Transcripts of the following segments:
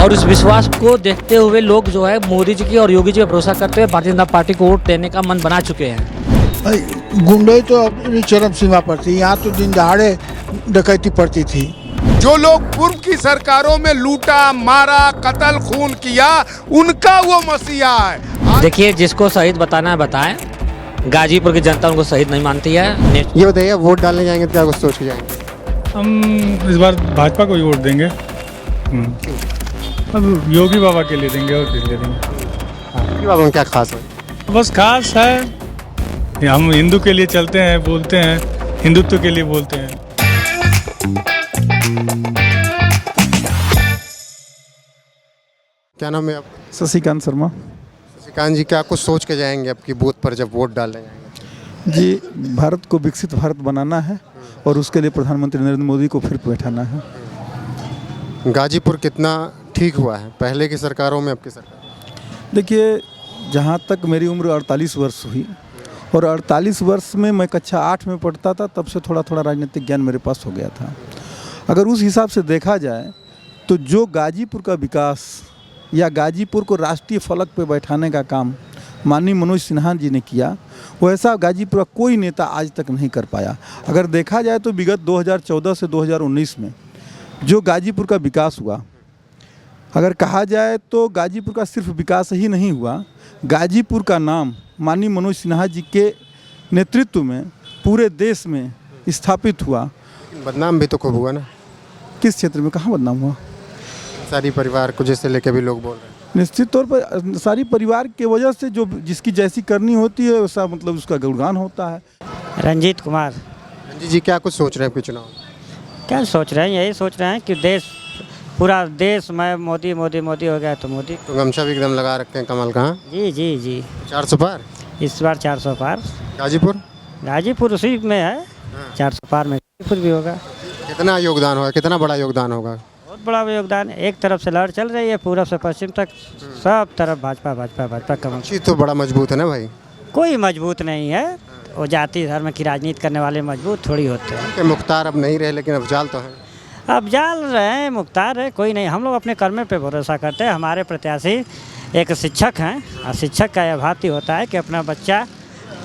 और इस विश्वास को देखते हुए लोग जो है मोदी जी की और योगी जी पर भरोसा करते हुए भारतीय जनता पार्टी को वोट देने का मन बना चुके हैं। गुंडे तो अपनी चरम सीमा पर थी, यहाँ तो दिन दहाड़े डकैती पड़ती थी। जो लोग पूर्व की सरकारों में लूटा, मारा, कत्ल, खून किया, उनका वो मसीहा है। देखिए, जिसको शहीद बताना है बताएं। गाजीपुर की जनता उनको शहीद नहीं मानती है। ये बताइए, वोट डालने जाएंगे तो क्या कुछ सोच के जाएंगे? हम इस बार भाजपा को ही वोट देंगे। अब योगी बाबा के लिए देंगे और किस लिए देंगे? योगी बाबा में क्या खास है? बस खास है, हम हिंदू के लिए चलते हैं, बोलते हैं, हिंदुत्व के लिए बोलते हैं। क्या नाम है आप? शशिकांत शर्मा शशिकांत जी, क्या कुछ सोच के जाएंगे आपकी बूथ पर जब वोट डालने जाएंगे? जी। भारत को विकसित भारत बनाना है और उसके लिए प्रधानमंत्री नरेंद्र मोदी को फिर बैठाना है। गाजीपुर कितना ठीक हुआ है पहले की सरकारों में, आपकी सरकार? देखिए, जहाँ तक मेरी उम्र 48 वर्ष हुई और 48 वर्ष में मैं कक्षा 8 में पढ़ता था, तब से थोड़ा थोड़ा राजनीतिक ज्ञान मेरे पास हो गया था। अगर उस हिसाब से देखा जाए तो जो गाजीपुर का विकास या गाजीपुर को राष्ट्रीय फलक पे बैठाने का काम माननीय मनोज सिन्हा जी ने किया, वैसा गाजीपुर का कोई नेता आज तक नहीं कर पाया। अगर देखा जाए तो विगत 2014 से 2019 में जो गाजीपुर का विकास हुआ, अगर कहा जाए तो गाजीपुर का सिर्फ विकास ही नहीं हुआ, गाजीपुर का नाम माननीय मनोज सिन्हा जी के नेतृत्व में पूरे देश में स्थापित हुआ। बदनाम भी तो खूब हुआ ना। किस क्षेत्र में, कहाँ बदनाम हुआ? सारी परिवार को जैसे लेके भी लोग बोल रहे हैं। निश्चित तौर पर सारी परिवार के वजह से जो जिसकी जैसी करनी होती है वैसा मतलब उसका गुणगान होता है। रंजीत कुमार। रंजीत जी, क्या कुछ सोच रहे हैं आपके चुनाव? क्या सोच रहे हैं? यही सोच रहे हैं कि देश, पूरा देश में मोदी मोदी मोदी हो गया तो मोदी। तो गमछा भी एकदम लगा रखे हैं कमल का। जी जी जी। 400 पार इस बार 400 पार। गाजीपुर? गाजीपुर उसी में है, 400 पार में गाजीपुर भी होगा। कितना योगदान होगा, कितना बड़ा योगदान होगा? बहुत बड़ा योगदान। एक तरफ से लहर चल रही है, पूरब से पश्चिम तक सब तरफ भाजपा भाजपा भाजपा कमल। चीज तो बड़ा मजबूत है ना भाई। कोई मजबूत नहीं है, वो जाति धर्म की राजनीति करने वाले मजबूत थोड़ी होते हैं। कि मुख्तार अब नहीं रहे, लेकिन अफजाल तो है। अब जाल रहे हैं, मुख्तार है, कोई नहीं। हम लोग अपने कर्म पे भरोसा करते हैं। हमारे प्रत्याशी एक शिक्षक हैं और शिक्षक का यह भांति होता है कि अपना बच्चा,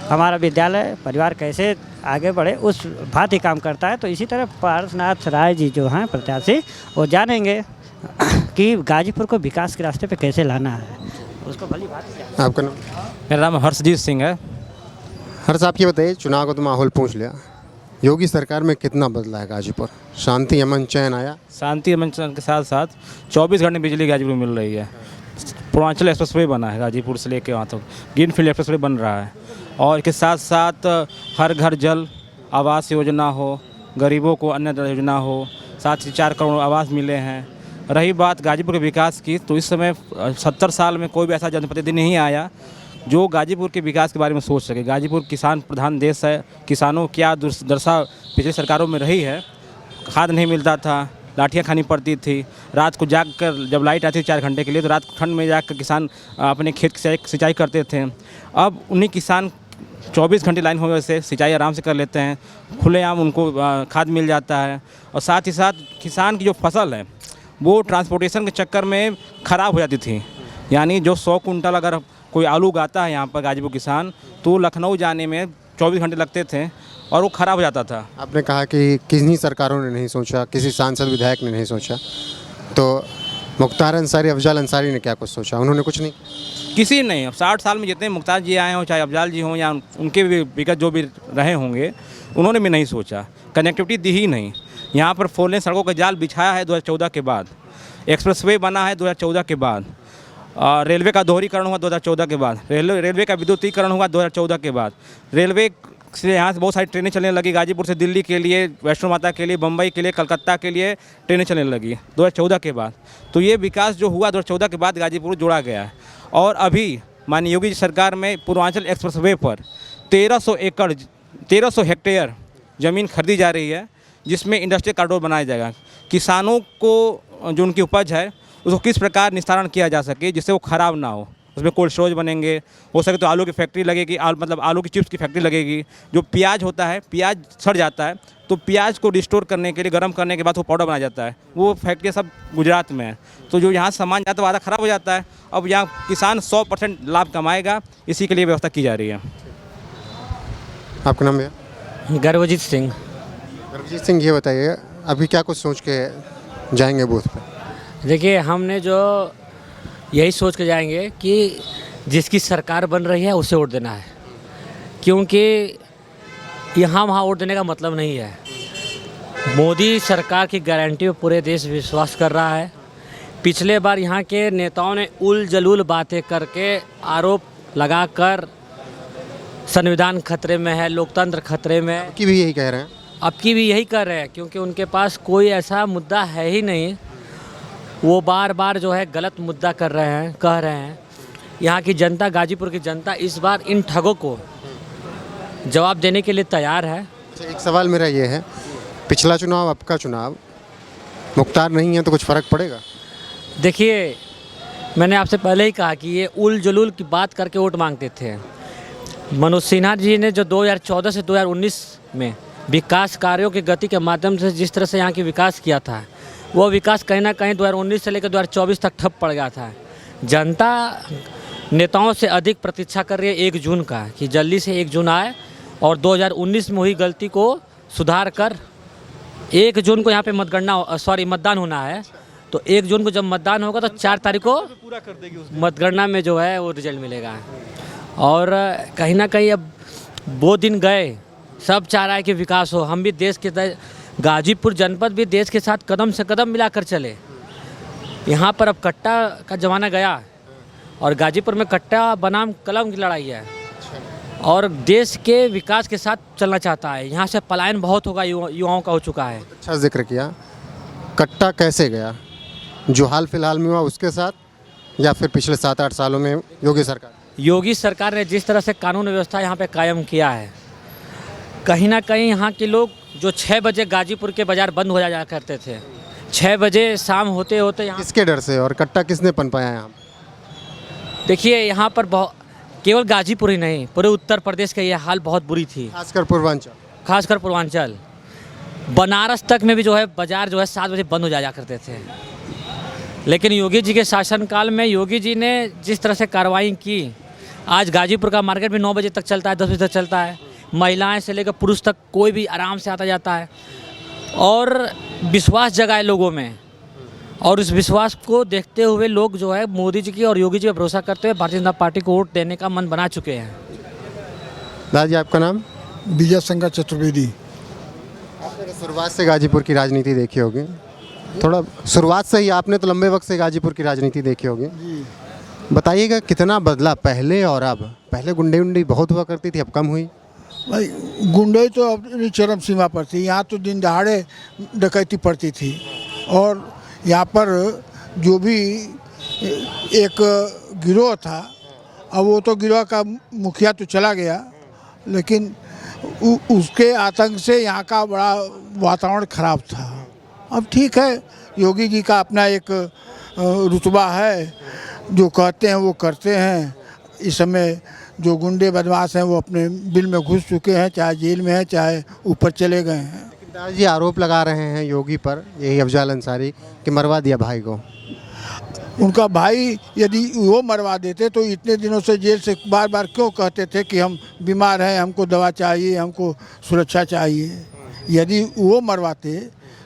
हमारा विद्यालय, परिवार कैसे आगे बढ़े, उस भांति काम करता है। तो इसी तरह पार्शनाथ राय जी जो हैं प्रत्याशी, वो जानेंगे कि गाजीपुर को विकास के रास्ते पे कैसे लाना है, उसको भली बात। आपका नाम? मेरा नाम हर्षजीत सिंह है। हर्ष, आप ये बताइए, चुनाव का तो माहौल पूछ लिया, योगी सरकार में कितना बदला है गाजीपुर? शांति, अमन, चैन आया? शांति अमन के साथ साथ 24 घंटे बिजली गाजीपुर में मिल रही है। पूर्वांचल एक्सप्रेसवे बना है गाजीपुर से लेके वहाँ तक, ग्रीनफील्ड एक्सप्रेसवे बन रहा है। और इसके साथ साथ हर घर जल, आवास योजना हो, गरीबों को अन्य योजना हो, साथ ही 4 करोड़ आवास मिले हैं। रही बात गाजीपुर के विकास की, तो इस समय 70 साल में कोई भी ऐसा जनप्रतिनिधि नहीं आया जो गाजीपुर के विकास के बारे में सोच सके। गाजीपुर किसान प्रधान देश है। किसानों क्या दुर्दशा पिछली सरकारों में रही है। खाद नहीं मिलता था, लाठियाँ खानी पड़ती थी, रात को जाग कर, जब लाइट आती थी 4 घंटे के लिए, तो रात को ठंड में जाकर किसान अपने खेत की सिंचाई करते थे। अब उन्हीं किसान 24 घंटे लाइन होने से सिंचाई आराम से कर लेते हैं, खुलेआम उनको खाद मिल जाता है। और साथ ही साथ किसान की जो फसल है वो ट्रांसपोर्टेशन के चक्कर में ख़राब हो जाती थी। यानी जो 100 कुंटल अगर कोई आलू उगाता है यहाँ पर गाजीपुर किसान, तो लखनऊ जाने में 24 घंटे लगते थे और वो ख़राब हो जाता था। आपने कहा कि किन्हीं सरकारों ने नहीं सोचा, किसी सांसद विधायक ने नहीं सोचा, तो मुख्तार अंसारी, अफजाल अंसारी ने क्या कुछ सोचा? उन्होंने कुछ नहीं? किसी ने नहीं। अब 60 साल में जितने मुख्तार जी आए हों, चाहे अफजाल जी हों या उनके भी विगत जो भी रहे होंगे, उन्होंने भी नहीं सोचा। कनेक्टिविटी दी ही नहीं। यहाँ पर 4 लेन सड़कों का जाल बिछाया है 2014 के बाद, एक्सप्रेसवे बना है 2014 के बाद, रेलवे का दोहरीकरण हुआ 2014 के बाद, रेलवे का विद्युतीकरण हुआ 2014 के बाद, रेलवे से यहाँ से बहुत सारी ट्रेनें चलने लगी। गाजीपुर से दिल्ली के लिए, वैष्णो माता के लिए, बम्बई के लिए, कलकत्ता के लिए ट्रेनें चलने लगी 2014 के बाद। तो ये विकास जो हुआ 2014 के बाद गाजीपुर जोड़ा गया है। और अभी माननीय योगी जी सरकार में पूर्वांचल एक्सप्रेसवे पर 1300 हेक्टेयर ज़मीन खरीदी जा रही है, जिसमें इंडस्ट्रियल कॉरिडोर बनाया जाएगा। किसानों को जो उनकी उपज है उसको किस प्रकार निस्तारण किया जा सके जिससे वो ख़राब ना हो। उसमें कोल्ड स्टोरेज बनेंगे, हो सके तो आलू की फैक्ट्री लगेगी, मतलब आलू की चिप्स की फैक्ट्री लगेगी। जो प्याज होता है, प्याज सड़ जाता है, तो प्याज को रिस्टोर करने के लिए, गर्म करने के बाद वो पाउडर बनाया जाता है। वो फैक्ट्री सब गुजरात में है। तो जो यहाँ सामान जाता है वो आधा ख़राब हो जाता है। अब यहाँ किसान 100% लाभ कमाएगा, इसी के लिए व्यवस्था की जा रही है। आपका नाम भैया? गर्वजीत सिंह। रवजीत सिंह, ये बताइए अभी क्या कुछ सोच के जाएंगे बूथ पे? देखिए, हमने जो यही सोच के जाएंगे कि जिसकी सरकार बन रही है उसे वोट देना है, क्योंकि यहाँ वहाँ वोट देने का मतलब नहीं है। मोदी सरकार की गारंटी पे पूरे देश विश्वास कर रहा है। पिछले बार यहाँ के नेताओं ने उल जलूल बातें करके, आरोप लगाकर संविधान खतरे में है, लोकतंत्र खतरे में है। कि भी यही कह रहे हैं। अब की भी यही कर रहे हैं, क्योंकि उनके पास कोई ऐसा मुद्दा है ही नहीं। वो बार बार जो है गलत मुद्दा कह रहे हैं। यहाँ की जनता, गाजीपुर की जनता इस बार इन ठगों को जवाब देने के लिए तैयार है। अच्छा, एक सवाल मेरा ये है, पिछला चुनाव, आपका चुनाव, मुख्तार नहीं है तो कुछ फ़र्क पड़ेगा? देखिए, मैंने आपसे पहले ही कहा कि ये उल जलूल की बात करके वोट मांगते थे। मनोज सिन्हा जी ने जो 2014 से 2019 में विकास कार्यों की गति के माध्यम से जिस तरह से यहाँ की विकास किया था, वो विकास कहीं ना कहीं 2019 से लेकर 2024 तक ठप पड़ गया था। जनता नेताओं से अधिक प्रतीक्षा कर रही है 1 जून का, कि जल्दी से 1 जून आए और 2019 में हुई गलती को सुधार कर 1 जून को यहाँ पे मतदान होना है। तो 1 जून को जब मतदान होगा तो 4 तारीख को मतगणना में जो है वो रिजल्ट मिलेगा। और कहीं ना कहीं अब वो दिन गए, सब चाह रहा है कि विकास हो। हम भी देश के, गाजीपुर जनपद भी देश के साथ कदम से कदम मिलाकर चले। यहाँ पर अब कट्टा का ज़माना गया और गाजीपुर में कट्टा बनाम कलम की लड़ाई है और देश के विकास के साथ चलना चाहता है। यहाँ से पलायन बहुत होगा, युवाओं का हो चुका है। अच्छा जिक्र किया, कट्टा कैसे गया? जो हाल फिलहाल में हुआ उसके साथ, या फिर पिछले 7-8 सालों में योगी सरकार? योगी सरकार ने जिस तरह से कानून व्यवस्था यहाँ पे कायम किया है, कहीं ना कहीं यहाँ के लोग जो 6 बजे गाजीपुर के बाज़ार बंद हो जाया करते थे, 6 बजे शाम होते होते यहाँ, किसके डर से? और कट्टा किसने पनपाया यहाँ? देखिए, यहाँ पर केवल गाजीपुर ही नहीं, पूरे उत्तर प्रदेश का ये हाल बहुत बुरी थी। खासकर पूर्वांचल, बनारस तक में भी जो है बाज़ार जो है 7 बजे बंद हो जाया करते थे। लेकिन योगी जी के शासनकाल में योगी जी ने जिस तरह से कार्रवाई की, आज गाजीपुर का मार्केट भी 9 बजे तक चलता है, 10 बजे तक चलता है। महिलाएं से लेकर पुरुष तक कोई भी आराम से आता जाता है और विश्वास जगाए लोगों में। और इस विश्वास को देखते हुए लोग जो है मोदी जी की और योगी जी पर भरोसा करते हुए भारतीय जनता पार्टी को वोट देने का मन बना चुके हैं। दादाजी, आपका नाम? विजय शंकर चतुर्वेदी। आपने शुरुआत से गाजीपुर की राजनीति देखी होगी, थोड़ा शुरुआत से ही, आपने तो लंबे वक्त से गाजीपुर की राजनीति देखी होगी। बताइएगा कितना बदला पहले और अब? पहले गुंडे बहुत हुआ करती थी, अब कम हुई? भाई, गुंडे तो अपनी चरम सीमा पर थी। यहाँ तो दिन दहाड़े डकैती पड़ती थी और यहाँ पर जो भी एक गिरोह था, अब वो तो गिरोह का मुखिया तो चला गया, लेकिन उसके आतंक से यहाँ का बड़ा वातावरण खराब था। अब ठीक है, योगी जी का अपना एक रुतबा है, जो कहते हैं वो करते हैं। इस समय जो गुंडे बदमाश हैं वो अपने बिल में घुस चुके हैं, चाहे जेल में हैं चाहे ऊपर चले गए हैं। दादाजी आरोप लगा रहे हैं योगी पर, यही अफजाल अंसारी, कि मरवा दिया भाई को। उनका भाई यदि वो मरवा देते तो इतने दिनों से जेल से बार बार क्यों कहते थे कि हम बीमार हैं, हमको दवा चाहिए, हमको सुरक्षा चाहिए? यदि वो मरवाते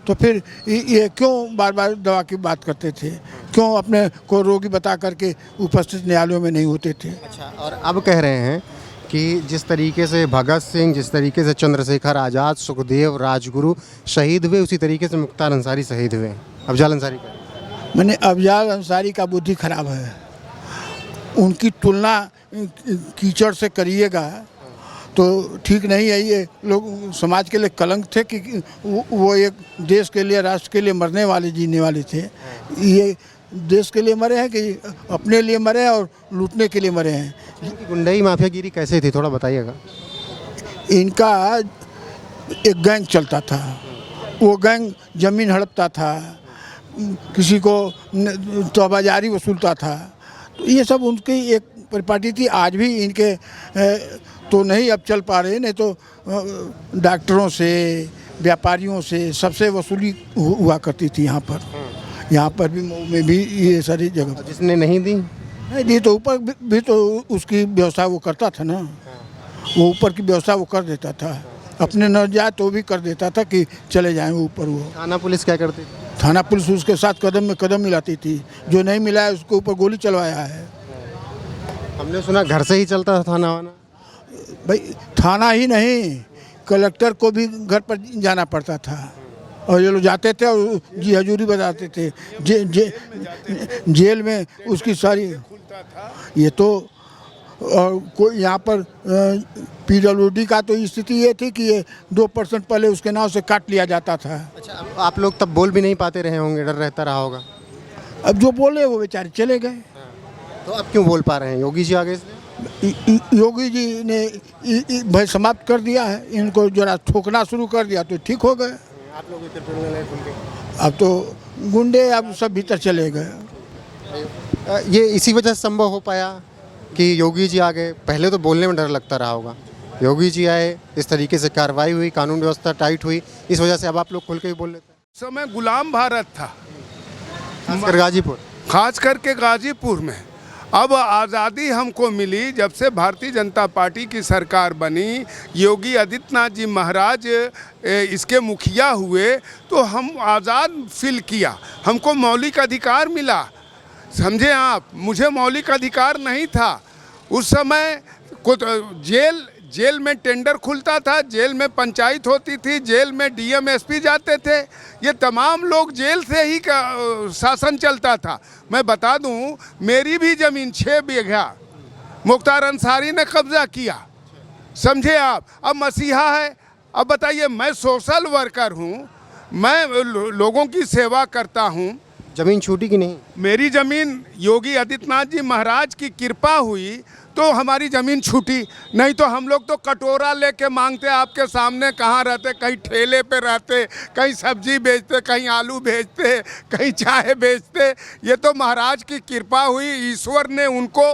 तो फिर ये क्यों बार बार दवा की बात करते थे? क्यों अपने को रोगी बता करके उपस्थित न्यायालयों में नहीं होते थे? अच्छा, और अब कह रहे हैं कि जिस तरीके से भगत सिंह, जिस तरीके से चंद्रशेखर आज़ाद, सुखदेव, राजगुरु शहीद हुए, उसी तरीके से मुख्तार अंसारी शहीद हुए। अफजाल अंसारी का मैंने अफजाल अंसारी का बुद्धि खराब है। उनकी तुलना कीचड़ से करिएगा तो ठीक नहीं है। ये लोग समाज के लिए कलंक थे कि वो एक देश के लिए, राष्ट्र के लिए मरने वाले, जीने वाले थे। ये देश के लिए मरे हैं कि अपने लिए मरे हैं और लूटने के लिए मरे हैं? गुंडई माफियागिरी कैसे थी, थोड़ा बताइएगा। इनका एक गैंग चलता था, वो गैंग ज़मीन हड़पता था, किसी को तोबाजारी वसूलता था। तो ये सब उनकी एक परिपाटी थी। आज भी इनके तो नहीं अब चल पा रहे, नहीं तो डॉक्टरों से, व्यापारियों से सबसे वसूली हुआ करती थी यहाँ पर भी मऊ में भी ये सारी जगह। जिसने नहीं दी नहीं दी तो ऊपर भी तो उसकी व्यवस्था वो करता था ना, वो ऊपर की व्यवस्था वो कर देता था, अपने न जाए तो भी कर देता था कि चले जाएं ऊपर। वो थाना पुलिस क्या करती थी? थाना पुलिस उसके साथ कदम में कदम मिलाती थी, जो नहीं मिला है उसके ऊपर गोली चलवाया है। हमने सुना घर से ही चलता था थाना वाना। भाई थाना ही नहीं, कलेक्टर को भी घर पर जाना पड़ता था, और ये लोग जाते थे और जी हजूरी बताते थे जेल में उसकी सारी। ये तो और कोई यहाँ पर PWD का तो स्थिति ये थी कि ये 2% पहले उसके नाव से काट लिया जाता था। अच्छा, अब आप लोग तब बोल भी नहीं पाते रहे होंगे, डर रहता रहा होगा। अब जो बोले वो बेचारे चले गए। तो अब क्यों बोल पा रहे हैं? योगी जी आगे योगी जी ने भय समाप्त कर दिया है, इनको जरा ठोकना शुरू कर दिया तो ठीक हो गए। आप लोग अब तो गुंडे अब सब भीतर चले गए। ये इसी वजह से संभव हो पाया कि योगी जी आ गए। पहले तो बोलने में डर लगता रहा होगा, योगी जी आए, इस तरीके से कार्रवाई हुई, कानून व्यवस्था टाइट हुई, इस वजह से अब आप लोग खुल के भी बोल लेते हैं। समय गुलाम भारत था, खासकर गाजीपुर, खास करके गाजीपुर में। अब आज़ादी हमको मिली जब से भारतीय जनता पार्टी की सरकार बनी, योगी आदित्यनाथ जी महाराज इसके मुखिया हुए, तो हम आज़ाद फील किया, हमको मौलिक अधिकार मिला। समझे आप, मुझे मौलिक अधिकार नहीं था उस समय। कुछ जेल में टेंडर खुलता था, जेल में पंचायत होती थी, जेल में DM SP जाते थे, ये तमाम लोग जेल से ही शासन चलता था। मैं बता दूं, मेरी भी ज़मीन 6 बीघा मुख्तार अंसारी ने कब्जा किया, समझे आप। अब मसीहा है। अब बताइए, मैं सोशल वर्कर हूँ, मैं लोगों की सेवा करता हूँ। जमीन छूटी कि नहीं? मेरी ज़मीन योगी आदित्यनाथ जी महाराज की कृपा हुई तो हमारी ज़मीन छूटी, नहीं तो हम लोग तो कटोरा लेके मांगते आपके सामने। कहाँ रहते? कहीं ठेले पे रहते, कहीं सब्जी बेचते, कहीं आलू बेचते, कहीं चाय बेचते। ये तो महाराज की कृपा हुई, ईश्वर ने उनको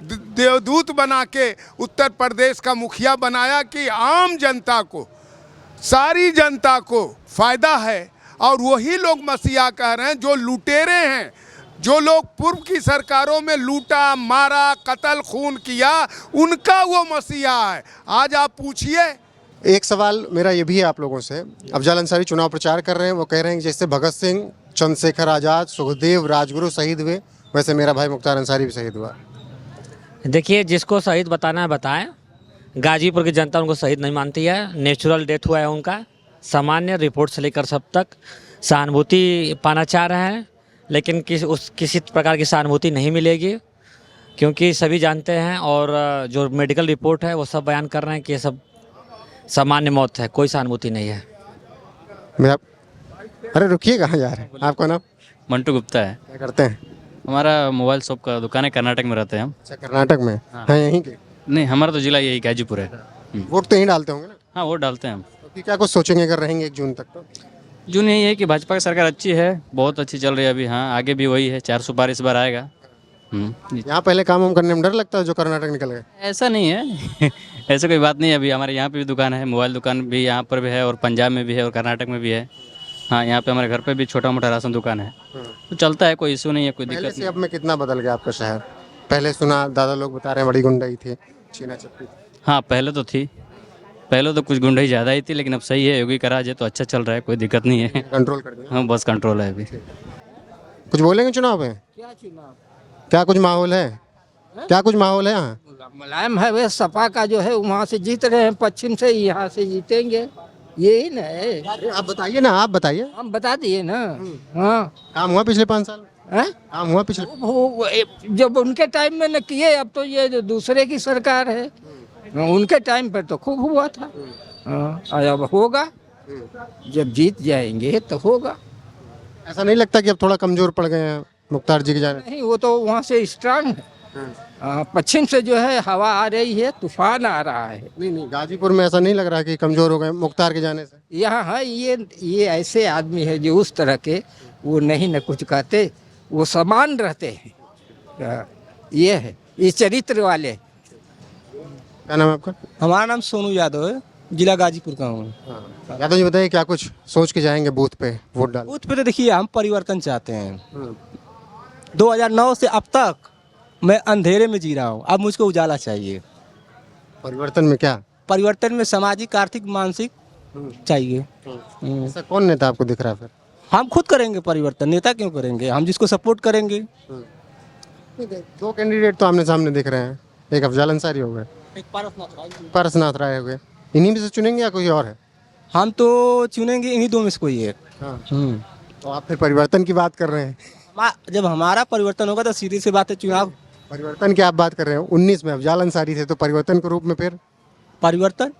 देवदूत बना के उत्तर प्रदेश का मुखिया बनाया कि आम जनता को, सारी जनता को फ़ायदा है। और वही लोग मसीहा कह रहे हैं जो लुटेरे हैं, जो लोग पूर्व की सरकारों में लूटा, मारा, कत्ल, खून किया, उनका वो मसीहा है। आज आप पूछिए। एक सवाल मेरा ये भी है आप लोगों से। अफजल अंसारी चुनाव प्रचार कर रहे हैं, वो कह रहे हैं कि जैसे भगत सिंह, चंद्रशेखर आज़ाद, सुखदेव, राजगुरु शहीद हुए, वैसे मेरा भाई मुख्तार अंसारी भी शहीद हुआ। देखिए, जिसको शहीद बताना है बताएं। गाजीपुर की जनता उनको शहीद नहीं मानती है, नेचुरल डेथ हुआ है उनका। सामान्य रिपोर्ट से लेकर सब तक सहानुभूति पाना चाह रहे हैं, लेकिन किसी प्रकार की सहानुभूति नहीं मिलेगी, क्योंकि सभी जानते हैं और जो मेडिकल रिपोर्ट है वो सब बयान कर रहे हैं कि ये सब सामान्य मौत है, कोई सहानुभूति नहीं है। अरे रुकिए, कहाँ जा रहे हैं? आपका नाम? मंटू गुप्ता है। क्या करते हैं? हमारा मोबाइल शॉप का दुकान है, कर्नाटक में रहते हैं हम। अच्छा, कर्नाटक में हैं यहीं के? नहीं, हमारा तो जिला यही गाजीपुर है। वोट तो यहीं डालते होंगे ना? हाँ, वोट डालते हैं हम। तो क्या कुछ सोचेंगे अगर रहेंगे 1 जून तक? तो जून यही है कि भाजपा की सरकार अच्छी है, बहुत अच्छी चल रही है अभी। हाँ, आगे भी वही है, 400 पार इस बार आएगा। यहाँ पहले काम हम करने में डर लगता है जो कर्नाटक निकल गए? ऐसा नहीं है ऐसा कोई बात नहीं है। अभी हमारे यहाँ पे भी दुकान है, मोबाइल दुकान भी यहाँ पर भी है, और पंजाब में भी है, और कर्नाटक में भी है। हाँ, यहाँ पे हमारे घर पे भी छोटा मोटा राशन दुकान है, तो चलता है, कोई इशू नहीं है, कोई दिक्कत नहीं। अब में कितना बदल गया आपका शहर? पहले सुना, दादा लोग बता रहे हैं बड़ी गुंडाई थी, छीना चप्पी थी। हाँ, पहले तो थी, पहले तो कुछ गुंडाई ज़्यादा ही थी, लेकिन अब सही है, योगी का राज है तो अच्छा चल रहा है, कोई दिक्कत नहीं है। कंट्रोल कर दिया? हाँ, बस कंट्रोल है अभी। कुछ बोलेंगे चुनाव में? क्या चुनाव? क्या कुछ माहौल है? क्या कुछ माहौल है यहाँ? मुलायम है, वे सपा का जो है वहाँ से जीत रहे हैं, पश्चिम से, यहाँ से जीतेंगे, यही ना है। आप बताइए ना, आप बताइए। हम बता दिए ना। हाँ, काम हुआ पिछले 5 साल? काम हुआ पिछले? जब उनके टाइम में न किए, अब तो ये जो दूसरे की सरकार है, उनके टाइम पर तो खूब हुआ था। अब होगा, जब जीत जाएंगे तो होगा। ऐसा नहीं लगता कि अब थोड़ा कमजोर पड़ गए हैं मुख्तार जी के जाने? नहीं, वो तो वहाँ से स्ट्रांग है। पश्चिम से जो है हवा आ रही है, तूफान आ रहा है। नहीं, गाजीपुर में ऐसा नहीं लग रहा कि कमजोर हो गए मुख्तार के जाने से? यहाँ है, ये ऐसे आदमी है जो उस तरह के, वो नहीं न कुछ कहते, वो समान रहते हैं। ये है, ये चरित्र वाले। क्या नाम है आपका? हमारा नाम सोनू यादव है। जिला गाजीपुर का हूँ। यादव जी बताइए, क्या कुछ सोच के जाएंगे बूथ पे वोट डाल? बूथ पे तो देखिए हम परिवर्तन चाहते हैं। 2009 से अब तक मैं अंधेरे में जी रहा हूँ, अब मुझको उजाला चाहिए। परिवर्तन में क्या? परिवर्तन में सामाजिक, आर्थिक, मानसिक चाहिए। ऐसा कौन नेता आपको दिख रहा है फिर? हम खुद करेंगे परिवर्तन, नेता क्यों करेंगे? हम जिसको सपोर्ट करेंगे। दो कैंडिडेट तो आमने सामने दिख रहे हैं, एक अफजल अंसारी हो गए, एक पारसनाथ राय हो गए। इन्हीं में से चुनेंगे या कोई और है? हम तो चुनेंगे इन्हीं दो में से कोई एक। तो आप फिर परिवर्तन की बात कर रहे हैं। जब हमारा परिवर्तन होगा तो सीधी सी बात है, चुनाव। परिवर्तन की आप बात कर रहे हो, 19 में अफजल अंसारी थे, तो परिवर्तन के रूप में फिर परिवर्तन।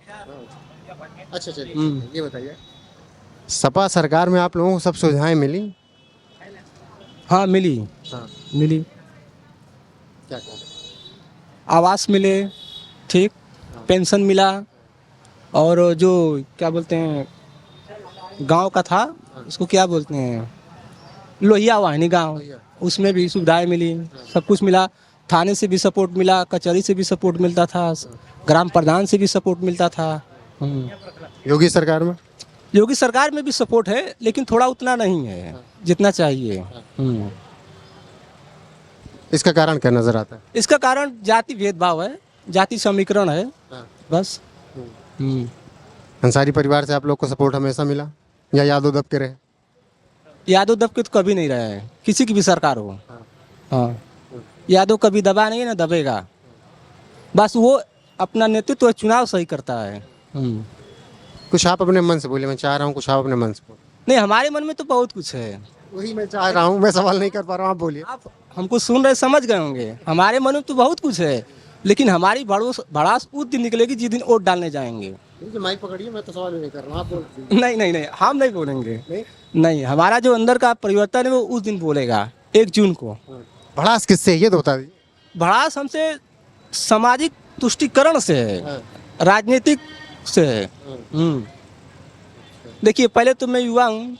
अच्छा ये बताइए, सपा सरकार में आप लोगों को सब सुविधाएं मिली? हाँ मिली। मिली। क्या? आवास मिले, ठीक, पेंशन मिला, और जो क्या बोलते हैं गांव का था उसको क्या बोलते हैं, लोहिया वाहिनी गांव, उसमें भी सुविधाएं मिली, सब कुछ मिला। थाने से भी सपोर्ट मिला, कचहरी से भी सपोर्ट मिलता था, ग्राम प्रधान से भी सपोर्ट मिलता था। योगी सरकार में? योगी सरकार में भी सपोर्ट है, लेकिन थोड़ा उतना नहीं है जितना चाहिए। इसका कारण क्या नजर आता है? इसका कारण जाति भेदभाव है, जाति समीकरण है, बस। अंसारी परिवार से आप लोग को सपोर्ट हमेशा मिला या यादव दब के रहे? यादव दब के तो कभी नहीं रहा है, किसी की भी सरकार हो। हाँ, यादव कभी दबा नहीं है, ना दबेगा। बस वो अपना नेतृत्व चुनाव सही करता है। कुछ आप अपने मन से बोले, मैं चाह रहा हूँ कुछ आप अपने मन से बोले। नहीं, हमारे मन में तो बहुत कुछ है। वही मैं चाह रहा हूँ, मैं सवाल नहीं कर पा रहा हूँ, आप बोलिए। आप हमको सुन रहे, समझ गए होंगे। हमारे मन में तो बहुत कुछ है, लेकिन हमारी भड़ास उस दिन निकलेगी जिस दिन वोट डालने जाएंगे। माइक पकड़िए, मैं तो सवाल नहीं कर रहा हूँ, आप बोल। नहीं, हम नहीं बोलेंगे। नहीं, हमारा जो अंदर का परिवर्तन है वो उस दिन बोलेगा, 1 जून को। भड़ास किससे, ये तो बता दीजिए। भड़ास हमसे सामाजिक तुष्टिकरण से है, राजनीतिक से है। देखिए, पहले तो मैं युवा हूँ,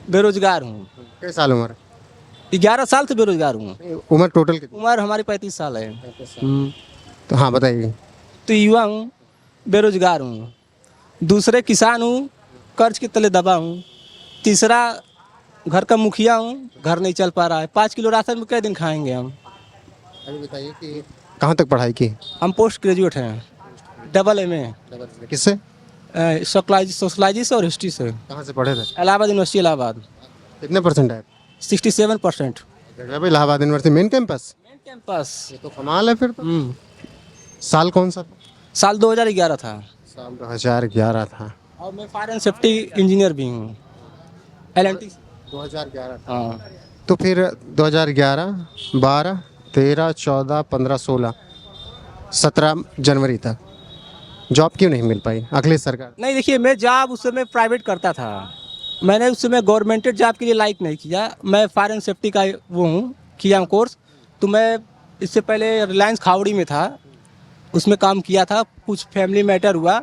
बेरोजगार हूँ। कितने साल उम्र? 11 साल से बेरोजगार हूँ। उम्र टोटल कितनी? उम्र हमारी 35 साल है। तो हाँ बताइए। तो युवा हूँ, बेरोजगार हूँ, दूसरे किसान हूँ, कर्ज के तले दबा हूँ, तीसरा घर का मुखिया हूँ, घर नहीं चल पा रहा है। 5 किलो राशन में कै दिन खाएंगे हम? अभी बताइए कि कहाँ तक पढ़ाई की? हम पोस्ट ग्रेजुएट हैं, डबल MA। किससे? सोशलॉजी से और हिस्ट्री से। कहाँ से पढ़े थे? इलाहाबाद यूनिवर्सिटी, इलाहाबाद। कितने परसेंट है? 67%। Allahabad university main campus? Main campus. ये तो कमाल है फिर तो। साल कौन सा? साल 2011 था। साल 2011 था। और मैं फायर एंड सेफ्टी इंजीनियर भी हूँ, LNT। 2011 था। हाँ। तो फिर 2011, 12, 13, 14, 15, 16, 17 जनवरी तक जॉब क्यों नहीं मिल पाई अखिलेश सरकार? नहीं, देखिए, मैं जॉब उस समय प्राइवेट करता था, मैंने उस समय गवर्नमेंटेड जॉब के लिए लाइक नहीं किया। मैं फायर एंड सेफ्टी का वो हूँ, किया हूँ कोर्स। तो मैं इससे पहले रिलायंस खावड़ी में था, उसमें काम किया था। कुछ फैमिली मैटर हुआ,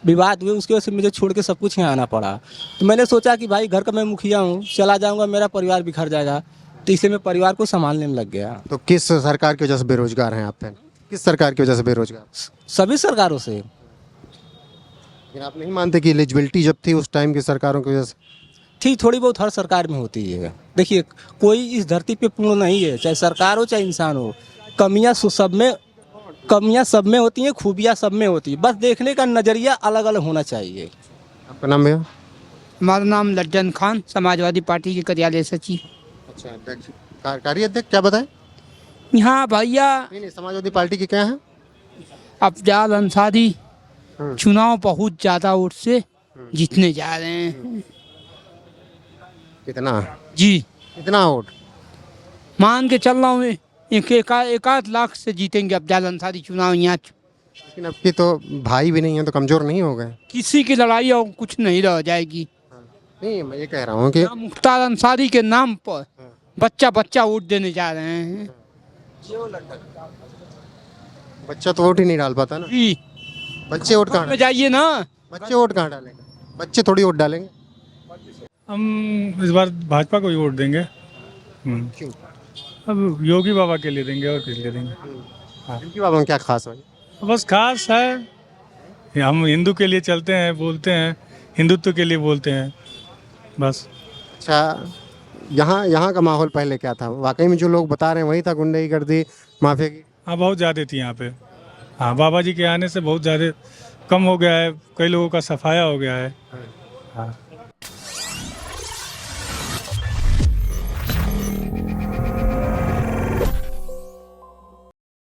विवाद हुए, उसकी वजह से मुझे छोड़ के सब कुछ यहाँ आना पड़ा। तो मैंने सोचा कि भाई घर का मैं मुखिया हूँ, चला जाऊँगा मेरा परिवार बिखर जाएगा, तो इसलिए मैं परिवार को संभालने में लग गया। तो किस सरकार की वजह से बेरोजगार हैं आप? किस सरकार की वजह से बेरोजगार? सभी सरकारों से। लेकिन आप नहीं मानते कि एलिजिबिलिटी जब थी उस टाइम की सरकारों की वजह से? ठीक, थोड़ी बहुत हर सरकार में होती है। देखिए, कोई इस धरती पे पूर्ण नहीं है, चाहे सरकार हो चाहे इंसान हो। कमियां सब में होती हैं, खूबियां सब में होती है, बस देखने का नज़रिया अलग अलग होना चाहिए। आपका नाम भैया? हमारा नाम लज्जन खान, समाजवादी पार्टी के कार्यालय सचिव। अच्छा, कार्यकारी अध्यक्ष। क्या बताएं? यहाँ भैया नहीं, समाजवादी पार्टी के क्या है? अफजाल अंसारी चुनाव बहुत ज़्यादा वोट से जीतने जा रहे हैं। कितना जी? कितना वोट मान के चल रहा हूँ, एक आध लाख से जीतेंगे अफजाल अंसारी चुनाव यहाँ। लेकिन अब की तो भाई भी नहीं है, तो कमजोर नहीं हो गए? किसी की लड़ाई और कुछ नहीं रह जाएगी। नहीं, मैं ये कह रहा हूँ कि मुख्तार अंसारी के नाम पर बच्चा वोट देने जा रहे हैं। बच्चा तो वोट ही नहीं डाल पाता ना। बच्चे वोट कहाँ जाइए ना, बच्चे वोट कहाँ डालेंगे? बच्चे थोड़ी वोट डालेंगे। हम इस बार भाजपा को ही वोट देंगे। क्यों? अब योगी बाबा के लिए देंगे और किस लिए देंगे? योगी बाबा में क्या खास है? बस खास है हम हिंदू के लिए चलते हैं, बोलते हैं, हिंदुत्व के लिए बोलते हैं बस। अच्छा, यहाँ का माहौल पहले क्या था? वाकई में जो लोग बता रहे हैं वही था, गुंडागर्दी माफिया की? हाँ, बहुत ज़्यादा थी यहाँ पे। हाँ, बाबा जी के आने से बहुत ज़्यादा कम हो गया है, कई लोगों का सफाया हो गया है। हाँ।